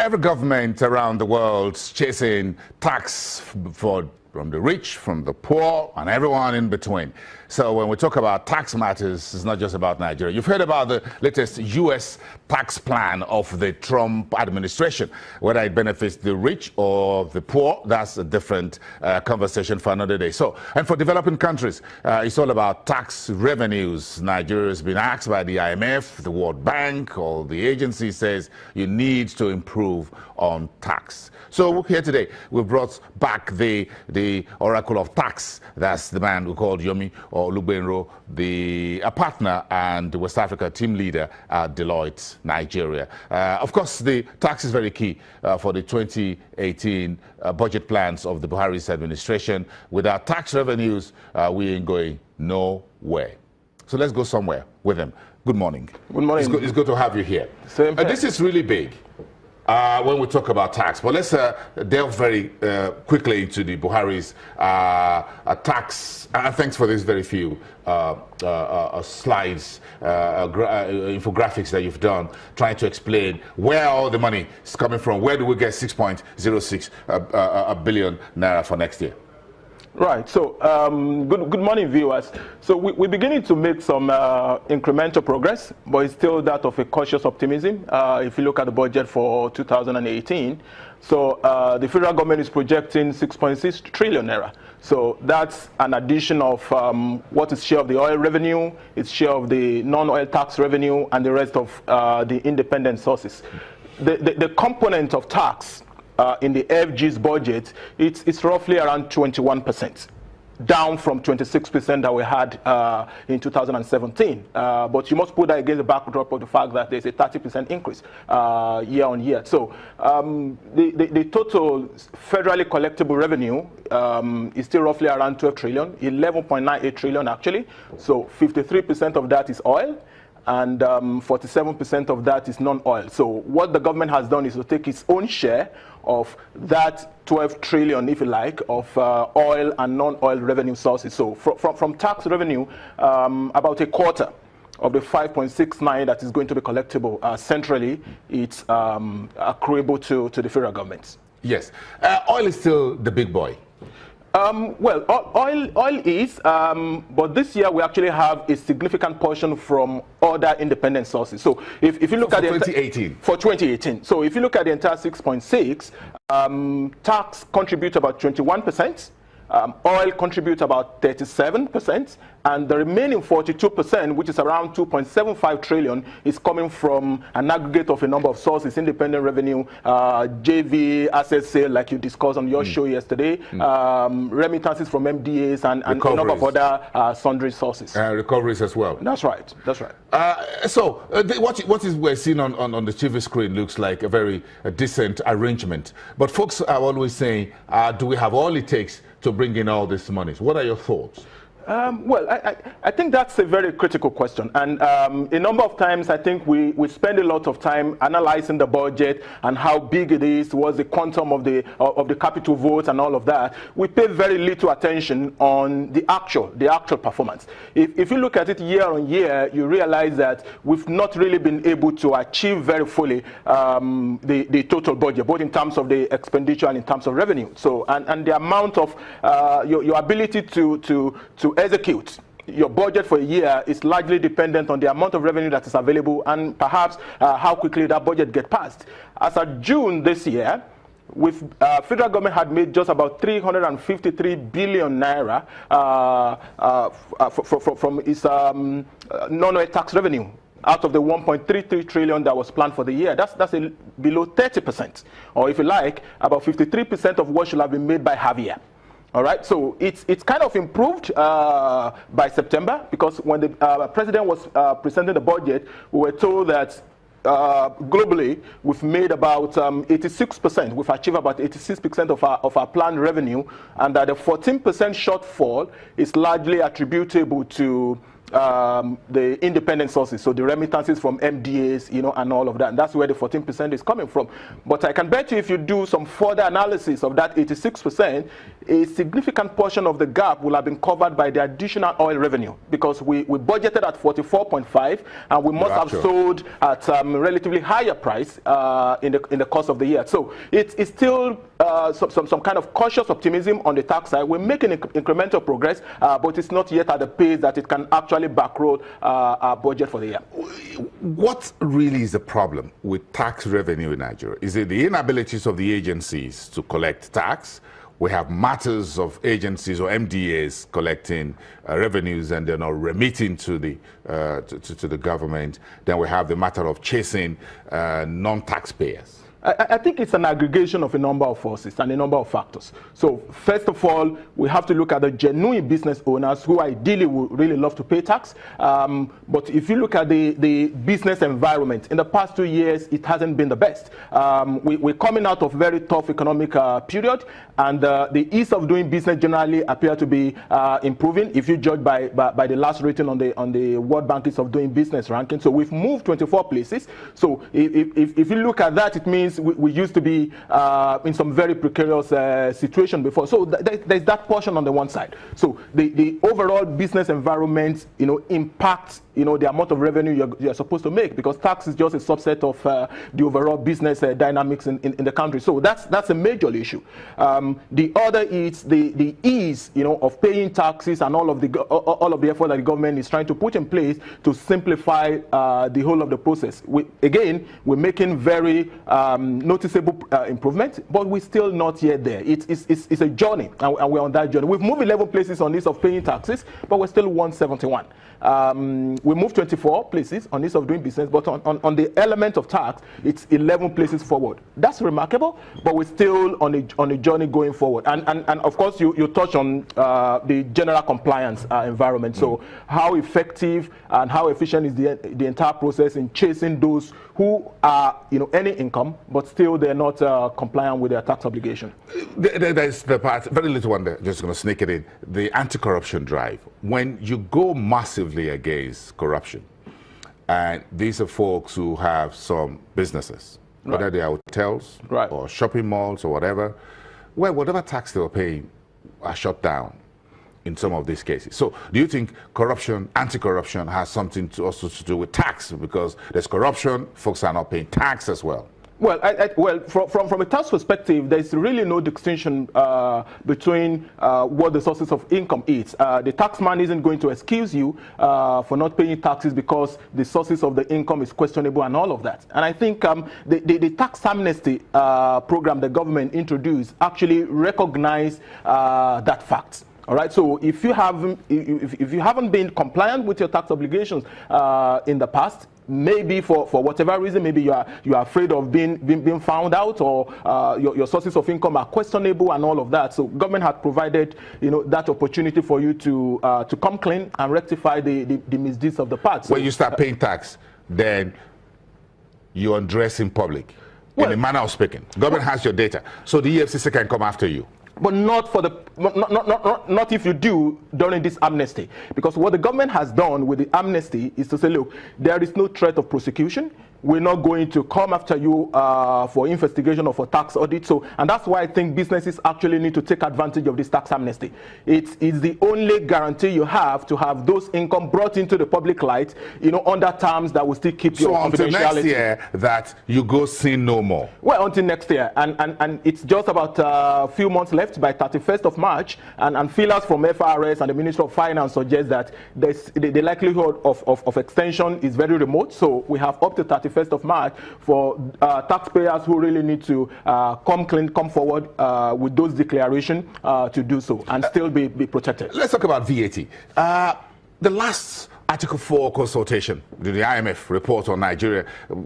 Every government around the world is chasing tax from the rich, from the poor, and everyone in between. So when we talk about tax matters, it's not just about Nigeria. You've heard about the latest U.S. tax plan of the Trump administration. Whether it benefits the rich or the poor, that's a different conversation for another day. So, and for developing countries, it's all about tax revenues. Nigeria has been asked by the IMF, the World Bank, or the agency says you need to improve on tax. So here today, we brought back the Oracle of Tax. That's the man we called Yomi Olugbenro, a partner and West Africa team leader at Deloitte, Nigeria. Of course, the tax is very key for the 2018 budget plans of the Buhari's administration. Without tax revenues, we ain't going nowhere. So let's go somewhere with him. Good morning. Good morning. It's good to have you here. Same here. This is really big. When we talk about tax, but let's delve very quickly into the Buhari's tax. And thanks for these very few slides, infographics that you've done, trying to explain where all the money is coming from. Where do we get 6.06 billion naira for next year? Right. So, good morning, viewers. So we're beginning to make some incremental progress, but it's still that of a cautious optimism. If you look at the budget for 2018, so the federal government is projecting 6.6 trillion naira. So that's an addition of what is share of the oil revenue, its share of the non-oil tax revenue, and the rest of the independent sources. The component of tax in the FG's budget, it's roughly around 21%, down from 26% that we had in 2017. But you must put that against the backdrop of the fact that there's a 30% increase year on year. So the total federally collectible revenue is still roughly around 12 trillion, 11.98 trillion actually. So 53% of that is oil, and 47% of that is non-oil. So what the government has done is to take its own share of that 12 trillion, if you like, of oil and non-oil revenue sources. So from tax revenue, about a quarter of the 5.69 that is going to be collectible centrally, it's accruable to the federal government. Yes. Oil is still the big boy. Well, oil is, but this year we actually have a significant portion from other independent sources. So if you look at 2018. For 2018. So if you look at the entire 6.6, tax contributes about 21%. Oil contributes about 37%, and the remaining 42%, which is around 2.75 trillion, is coming from an aggregate of a number of sources: independent revenue, JV, asset sale, like you discussed on your show yesterday, remittances from MDAs, and a number of other sundry sources. Recoveries as well. That's right. That's right. What we're seeing on the TV screen looks like a very decent arrangement. But folks are always saying, do we have all it takes to bring in all this money? What are your thoughts? Well, I think that's a very critical question. And a number of times, I think we spend a lot of time analyzing the budget and how big it is, what's the quantum of the capital votes and all of that. We pay very little attention on the actual performance. If you look at it year on year, you realize that we've not really been able to achieve very fully the total budget, both in terms of the expenditure and in terms of revenue. So, and the amount of your ability to execute your budget for a year is largely dependent on the amount of revenue that is available and perhaps how quickly that budget gets passed. As of June this year, with federal government had made just about 353 billion naira from its non-oil tax revenue out of the 1.33 trillion that was planned for the year. That's below 30%, or if you like, about 53% of what should have been made by Javier. All right, so it's kind of improved by September, because when the president was presenting the budget, we were told that globally we've made about 86%. We've achieved about 86% of our planned revenue, and that the 14% shortfall is largely attributable to the independent sources, so the remittances from MDAs, and all of that. And that's where the 14% is coming from. But I can bet you if you do some further analysis of that 86%, a significant portion of the gap will have been covered by the additional oil revenue, because we budgeted at 44.5, and we must have sold at relatively higher price in the course of the year. So it's still some kind of cautious optimism on the tax side. We're making incremental progress, but it's not yet at the pace that it can actually backroad our budget for the year. What really is the problem with tax revenue in Nigeria? Is it the inabilities of the agencies to collect tax? We have matters of agencies or MDAs collecting revenues and they're not remitting to the government. Then we have the matter of chasing non-taxpayers. I think it's an aggregation of a number of forces and a number of factors. So first of all, we have to look at the genuine business owners who ideally would really love to pay tax. But if you look at the business environment, in the past 2 years, it hasn't been the best. We're coming out of very tough economic period, and the ease of doing business generally appear to be improving if you judge by the last rating on the World Bank Ease of Doing Business ranking. So we've moved 24 places. So if you look at that, it means we used to be in some very precarious situation before. So there's that portion on the one side. So the overall business environment, impacts, the amount of revenue you're supposed to make, because tax is just a subset of the overall business dynamics in the country. So that's a major issue. The other is the ease, of paying taxes and all of the effort that the government is trying to put in place to simplify the whole of the process. We're making very noticeable improvement, but we're still not yet there. It's a journey, and we're on that journey. We've moved 11 places on this of paying taxes, but we're still 171. We moved 24 places on this of doing business, but on the element of tax, it's 11 places forward. That's remarkable, but we're still on a journey going forward. And of course, you touch on the general compliance environment. So how effective and how efficient is the entire process in chasing those who are, earning income, but still they're not compliant with their tax obligation? There's the part, very little one there, just going to sneak it in, the anti-corruption drive. When you go massively against corruption, and these are folks who have some businesses, whether they are hotels or shopping malls or whatever, well, whatever tax they were paying are shut down in some of these cases. So do you think corruption, anti-corruption, has something also to do with tax? Because there's corruption, folks are not paying tax as well. Well, from a tax perspective, there's really no distinction between what the sources of income is. The taxman isn't going to excuse you for not paying taxes because the sources of the income is questionable and all of that. And I think the tax amnesty program the government introduced actually recognized that fact. All right. So if you haven't been compliant with your tax obligations in the past, maybe for whatever reason, maybe you are afraid of being found out, or your sources of income are questionable and all of that. So government had provided that opportunity for you to come clean and rectify the misdeeds of the past. So, when you start paying tax, then you undress in public, in a manner of speaking. Government has your data, so the EFCC can come after you. But not for not if you do during this amnesty, because what the government has done with the amnesty is to say, look, there is no threat of prosecution. We're not going to come after you for investigation or for tax audit. So, and that's why I think businesses actually need to take advantage of this tax amnesty. It's the only guarantee you have to have those income brought into the public light, under terms that will still keep your confidentiality. So until next year, that you go sin no more. Well, until next year, and it's just about a few months left by 31st of March, and feelers from FRS and the Ministry of Finance suggest that the likelihood of extension is very remote. So we have up to 31st of March for taxpayers who really need to come forward with those declarations to do so and still be protected. Let's talk about VAT. The last Article 4 consultation, the IMF report on Nigeria,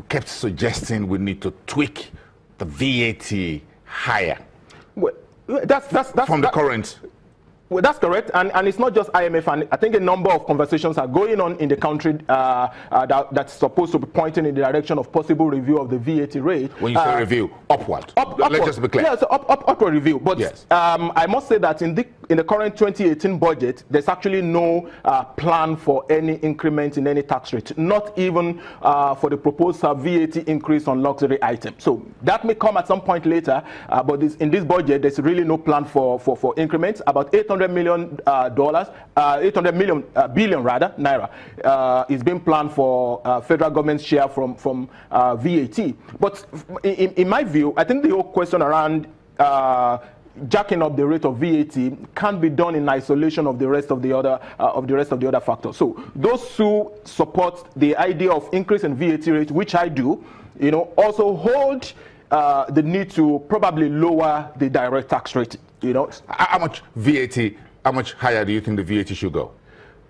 kept suggesting we need to tweak the VAT higher. Well, that's from the current. Well, that's correct, and it's not just IMF, and I think a number of conversations are going on in the country that's supposed to be pointing in the direction of possible review of the VAT rate. When you say review, upward. Let's just be clear. Yeah, so upward review. But yes. I must say that in in the current 2018 budget, there's actually no plan for any increment in any tax rate, not even for the proposed VAT increase on luxury items. So that may come at some point later, but in this budget, there's really no plan for increments. About $800 million, 800 million billion rather naira is being planned for federal government share from VAT. But in my view, I think the whole question around jacking up the rate of VAT can't be done in isolation of the rest of the other factors. So those who support the idea of increase in VAT rate, which I do, also hold the need to probably lower the direct tax rate. How much VAT? How much higher do you think the VAT should go?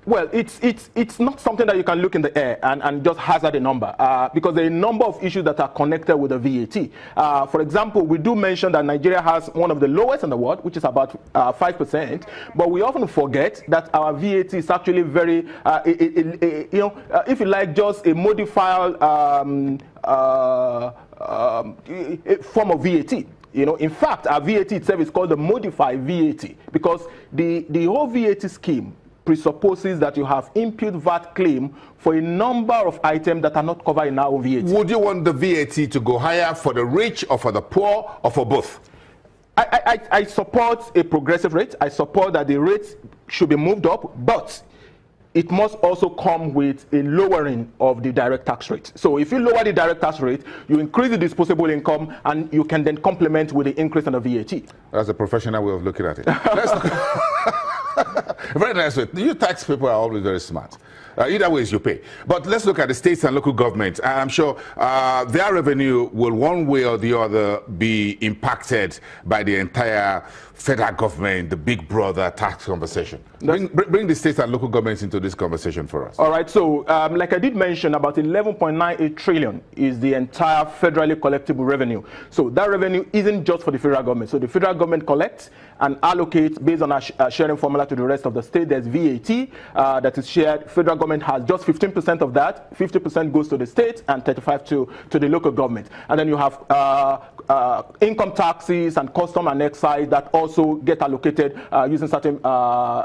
Well, it's not something that you can look in the air and just hazard a number because there are a number of issues that are connected with the VAT. For example, we do mention that Nigeria has one of the lowest in the world, which is about 5%, but we often forget that our VAT is actually very, if you like, just a modified form of VAT. In fact, our VAT itself is called the modified VAT because the whole VAT scheme presupposes that you have impute VAT claim for a number of items that are not covered in our VAT. Would you want the VAT to go higher for the rich or for the poor or for both? I support a progressive rate. I support that the rate should be moved up, but it must also come with a lowering of the direct tax rate. So if you lower the direct tax rate, you increase the disposable income, and you can then complement with the increase in the VAT. That's a professional way of looking at it. Very nice way. You tax people are always very smart. Either ways you pay. But let's look at the states and local governments. I'm sure their revenue will one way or the other be impacted by the entire federal government, the big brother tax conversation. Bring the states and local governments into this conversation for us. All right. So like I did mention, about 11.98 trillion is the entire federally collectible revenue. So that revenue isn't just for the federal government. So the federal government collects and allocates based on a sharing formula to the rest of the state. There's VAT that is shared. Federal government has just 15% of that. 50% goes to the state and 35% to the local government. And then you have income taxes and custom and excise that also get allocated using certain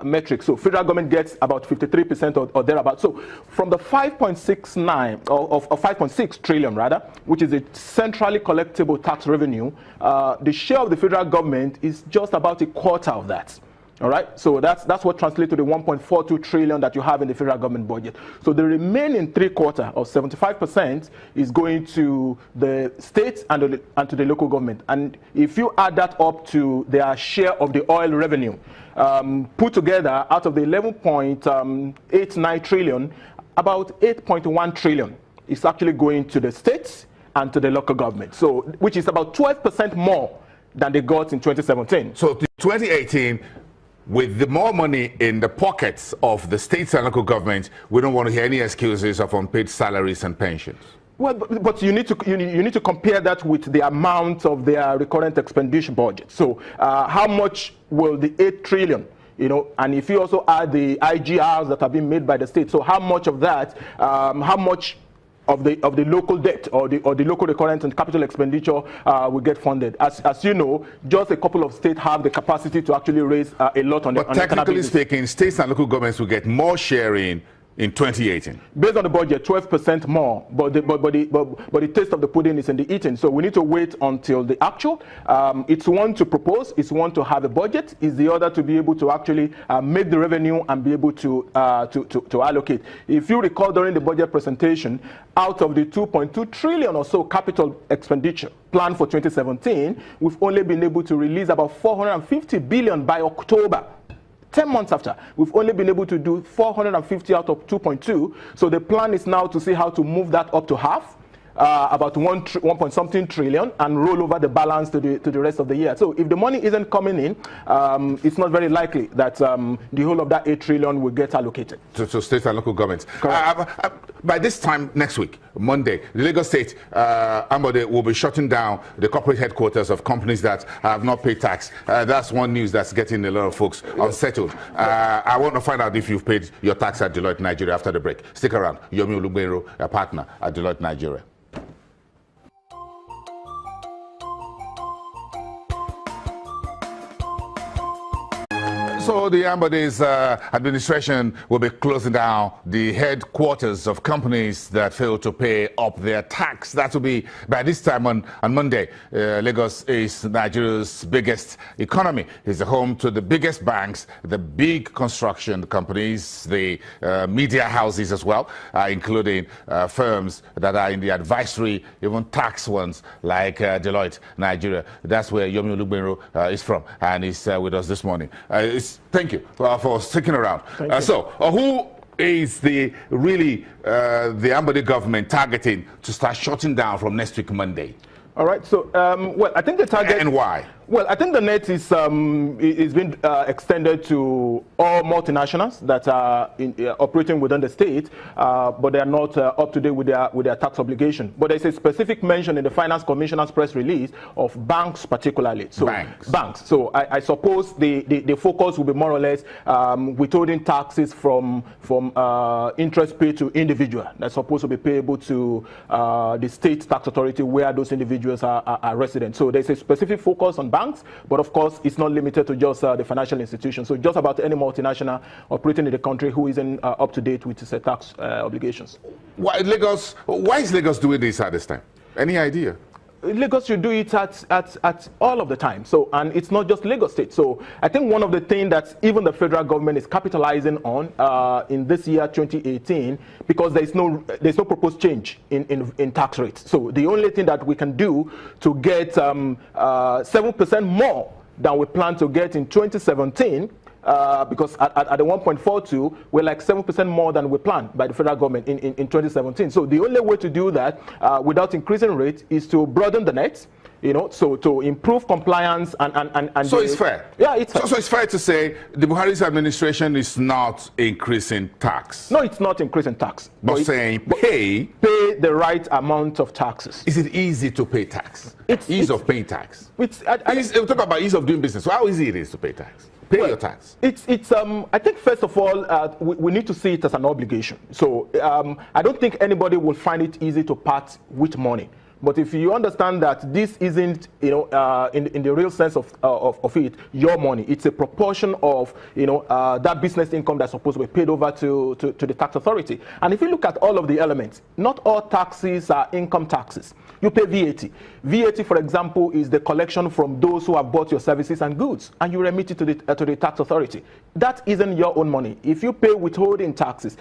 metrics. So federal government gets about 53% or thereabouts. So from the 5.69 or 5.6 trillion rather, which is a centrally collectible tax revenue, the share of the federal government is just about a quarter of that. All right, so that's what translates to the 1.42 trillion that you have in the federal government budget. So the remaining 3/4 or 75% is going to the states and to the local government. And if you add that up to their share of the oil revenue, put together out of the 11.89 trillion, about 8.1 trillion is actually going to the states and to the local government. So which is about 12% more than they got in 2017. So 2018. With the more money in the pockets of the states and local governments, we don't want to hear any excuses of unpaid salaries and pensions. Well, but you need to compare that with the amount of their recurrent expenditure budget. So how much will the 8 trillion, and if you also add the IGRs that have been made by the state, so how much of that, how much of the local debt or the local recurrent and capital expenditure will get funded. As you know, just a couple of states have the capacity to actually raise a lot on the. But technically speaking, states and local governments will get more sharing in 2018. Based on the budget, 12% more, but the taste of the pudding is in the eating. So we need to wait until the actual. It's one to propose, it's one to have a budget, it's the other to be able to actually make the revenue and be able to allocate. If you recall during the budget presentation, out of the 2.2 trillion or so capital expenditure planned for 2017, we've only been able to release about 450 billion by October. 10 months after, we've only been able to do 450 out of 2.2. So the plan is now to see how to move that up to half, about 1 point something trillion, and roll over the balance to the rest of the year. So if the money isn't coming in, it's not very likely that the whole of that 8 trillion will get allocated. To states and local governments. By this time next week, Monday, the Lagos State, Ambode, will be shutting down the corporate headquarters of companies that have not paid tax. That's one news that's getting a lot of folks unsettled. I want to find out if you've paid your tax at Deloitte Nigeria after the break. Stick around. Yomi Olugbero, a partner at Deloitte Nigeria. Also, the Ambade's administration will be closing down the headquarters of companies that fail to pay up their tax. That will be by this time on Monday. Lagos is Nigeria's biggest economy. It's the home to the biggest banks, the big construction companies, the media houses as well, including firms that are in the advisory, even tax ones like Deloitte, Nigeria. That's where Yomi Olugbenro is from, and he's with us this morning. Thank you for sticking around. So, who is the Ambode government targeting to start shutting down from next week Monday? All right. So, well, I think the target. And why? Well, I think the net is being extended to all multinationals that are operating within the state, but they are not up to date with their tax obligation. But there's a specific mention in the Finance Commissioner's press release of banks, particularly. So banks. So I suppose the focus will be more or less withholding taxes from interest paid to individual that's supposed to be payable to the state tax authority where those individuals are resident. So there's a specific focus on banks, but of course it's not limited to just the financial institutions. So just about any multinational operating in the country who isn't up to date with its tax obligations. Why is Lagos doing this at this time? Any idea? Lagos should do it at all of the time. So, and it's not just Lagos State. So I think one of the things that even the federal government is capitalizing on in this year 2018, because there's no proposed change in tax rates. So the only thing that we can do to get 7% more than we plan to get in 2017, because at the 1.42, we're like 7% more than we planned by the federal government in 2017. So the only way to do that without increasing rates is to broaden the net, so to improve compliance and so it's fair. Yeah, it's fair. So it's fair to say the Buhari's administration is not increasing tax. No, it's not increasing tax. But saying pay the right amount of taxes. Is it easy to pay tax? Ease of paying tax. We talk about ease of doing business. So how easy it is to pay tax? Pay your tax. I think first of all, we need to see it as an obligation. So I don't think anybody will find it easy to part with money. But if you understand that this isn't, in the real sense of it, your money, it's a proportion of, that business income that's supposed to be paid over to the tax authority. And if you look at all of the elements, not all taxes are income taxes. You pay VAT. VAT, for example, is the collection from those who have bought your services and goods, and you remit it to the tax authority. That isn't your own money. If you pay withholding taxes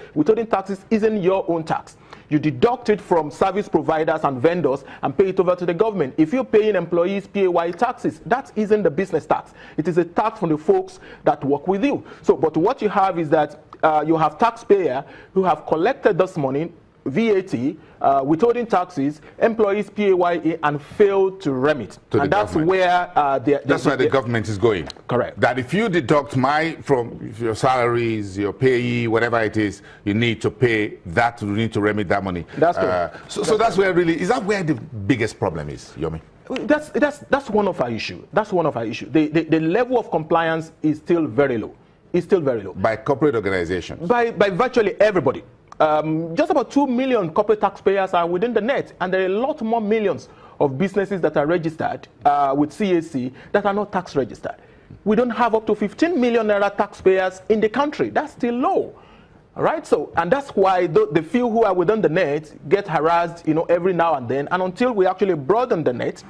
isn't your own tax. You deduct it from service providers and vendors and pay it over to the government. If you're paying employees PAYE taxes, that isn't the business tax. It is a tax from the folks that work with you. So, but what you have is that you have taxpayers who have collected this money, VAT, withholding taxes, employees PAYE, and failed to remit. And that's where the government is going. Correct. That if you deduct from your salaries, your payee, whatever it is, you need to pay that. You need to remit that money. That's correct. So that's where is that where the biggest problem is, Yomi? That's one of our issues. That's one of our issues. The level of compliance is still very low. It's still very low. By corporate organizations. By virtually everybody. Just about 2 million corporate taxpayers are within the net, and there are a lot more millions of businesses that are registered with CAC that are not tax registered. We don't have up to 15 million naira taxpayers in the country. That's still low. All right, so, and that's why the few who are within the net get harassed, every now and then, and until we actually broaden the net,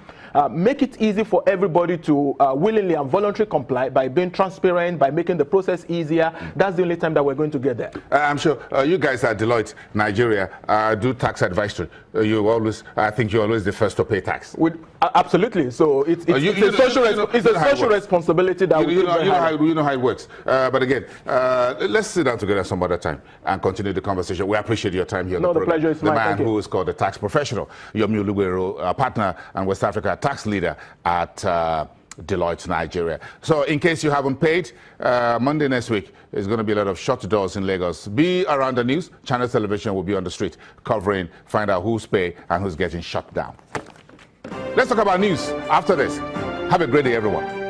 make it easy for everybody to willingly and voluntarily comply by being transparent, by making the process easier. That's the only time that we're going to get there. I'm sure you guys at Deloitte, Nigeria, do tax advisory. I think you're always the first to pay tax. Absolutely. So it's a social responsibility that you know how it works. But again, let's sit down together some other time and continue the conversation. We appreciate your time here. No, the pleasure is mine. The man who is called the tax professional, Yomi Olugbenro, partner and West Africa tax leader at Deloitte, Nigeria. So in case you haven't paid, Monday next week is going to be a lot of shut doors in Lagos. Be around the news. Channel Television will be on the street covering, find out who's paid and who's getting shut down. Let's talk about news after this. Have a great day, everyone.